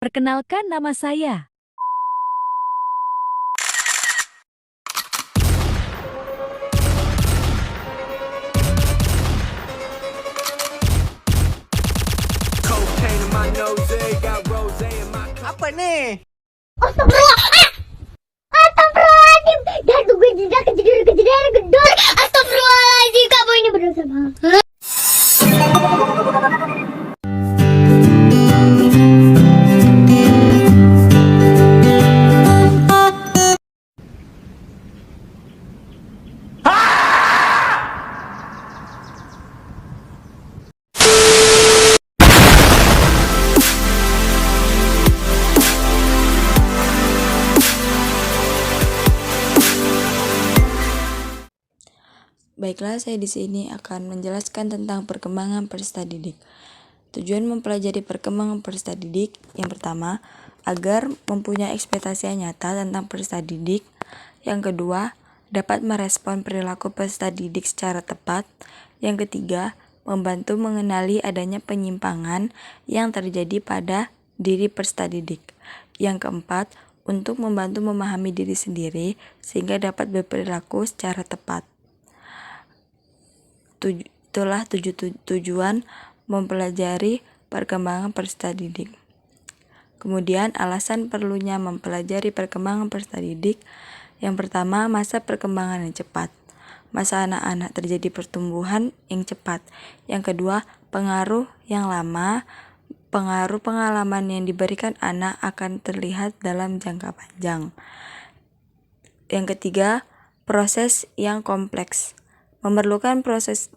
Perkenalkan nama saya. Cocaine in my nose, got rose in my Apa nih? Astagfirullah. Astagfirullahaladzim. Dan gue tidak kejedar gedor. Astagfirullahaladzim. Kamu ini berdosa banget. Baiklah, saya di sini akan menjelaskan tentang perkembangan peserta didik. Tujuan mempelajari perkembangan peserta didik yang pertama, agar mempunyai ekspektasi yang nyata tentang peserta didik. Yang kedua, dapat merespon perilaku peserta didik secara tepat. Yang ketiga, membantu mengenali adanya penyimpangan yang terjadi pada diri peserta didik. Yang keempat, untuk membantu memahami diri sendiri sehingga dapat berperilaku secara tepat. Itulah tujuan mempelajari perkembangan peserta didik. Kemudian alasan perlunya mempelajari perkembangan peserta didik. Yang pertama, masa perkembangan yang cepat. Masa anak-anak terjadi pertumbuhan yang cepat. Yang kedua, pengaruh yang lama. Pengaruh pengalaman yang diberikan anak akan terlihat dalam jangka panjang. Yang ketiga, proses yang kompleks. Memerlukan proses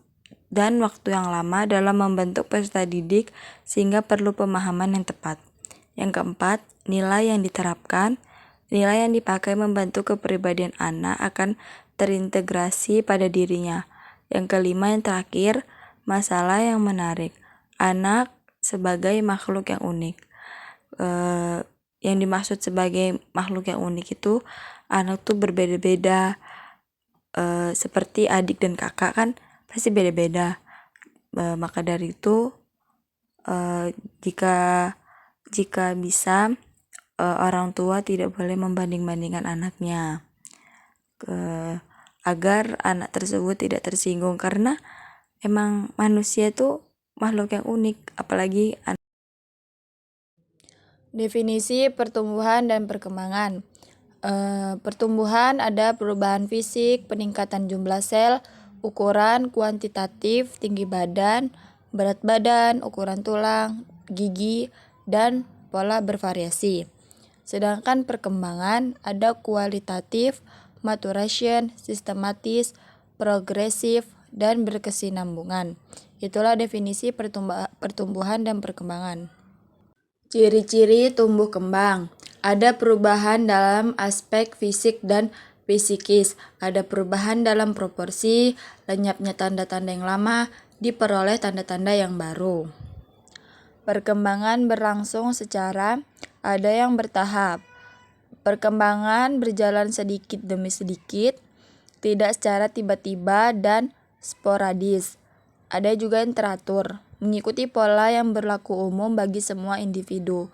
dan waktu yang lama dalam membentuk peserta didik sehingga perlu pemahaman yang tepat. Yang keempat, nilai yang diterapkan. Nilai yang dipakai membantu kepribadian anak akan terintegrasi pada dirinya. Yang kelima, yang terakhir, masalah yang menarik. Anak sebagai makhluk yang unik. Yang dimaksud sebagai makhluk yang unik itu anak tuh berbeda-beda. Seperti adik dan kakak kan pasti beda-beda. Maka dari itu jika bisa orang tua tidak boleh membanding-bandingkan anaknya agar anak tersebut tidak tersinggung, karena emang manusia itu makhluk yang unik, apalagi anak. Definisi pertumbuhan dan perkembangan. Pertumbuhan ada perubahan fisik, peningkatan jumlah sel, ukuran kuantitatif, tinggi badan, berat badan, ukuran tulang, gigi, dan pola bervariasi. Sedangkan perkembangan ada kualitatif, maturation, sistematis, progresif, dan berkesinambungan. Itulah definisi pertumbuhan dan perkembangan. Ciri-ciri tumbuh kembang. Ada perubahan dalam aspek fisik dan psikis. Ada perubahan dalam proporsi, lenyapnya tanda-tanda yang lama, diperoleh tanda-tanda yang baru. Perkembangan berlangsung secara ada yang bertahap. Perkembangan berjalan sedikit demi sedikit, tidak secara tiba-tiba dan sporadis. Ada juga yang teratur, mengikuti pola yang berlaku umum bagi semua individu.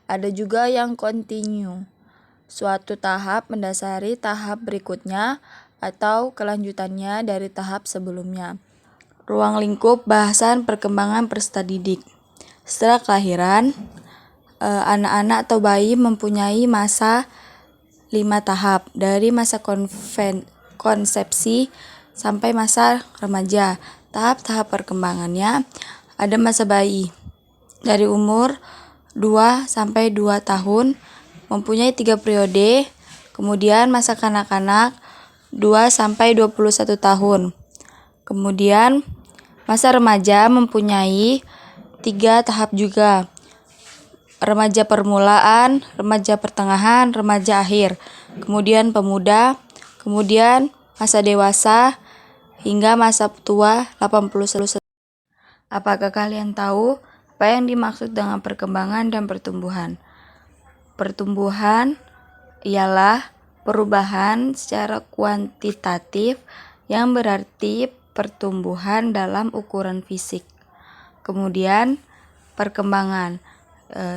Ada juga yang kontinu, suatu tahap mendasari tahap berikutnya atau kelanjutannya dari tahap sebelumnya. Ruang lingkup bahasan perkembangan peserta didik. Setelah kelahiran, anak-anak atau bayi mempunyai masa 5 tahap, dari masa konsepsi sampai masa remaja. Tahap-tahap perkembangannya ada masa bayi dari umur 2 sampai 2 tahun mempunyai 3 periode, kemudian masa kanak-kanak 2 sampai 21 tahun. Kemudian masa remaja mempunyai 3 tahap juga. Remaja permulaan, remaja pertengahan, remaja akhir. Kemudian pemuda, kemudian masa dewasa hingga masa tua 80. Apakah kalian tahu apa yang dimaksud dengan perkembangan dan pertumbuhan? Pertumbuhan ialah perubahan secara kuantitatif yang berarti pertumbuhan dalam ukuran fisik. Kemudian perkembangan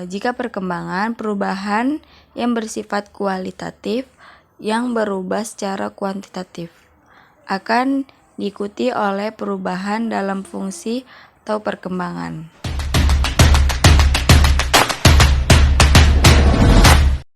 Jika perkembangan, perubahan yang bersifat kualitatif yang berubah secara kuantitatif akan diikuti oleh perubahan dalam fungsi atau perkembangan.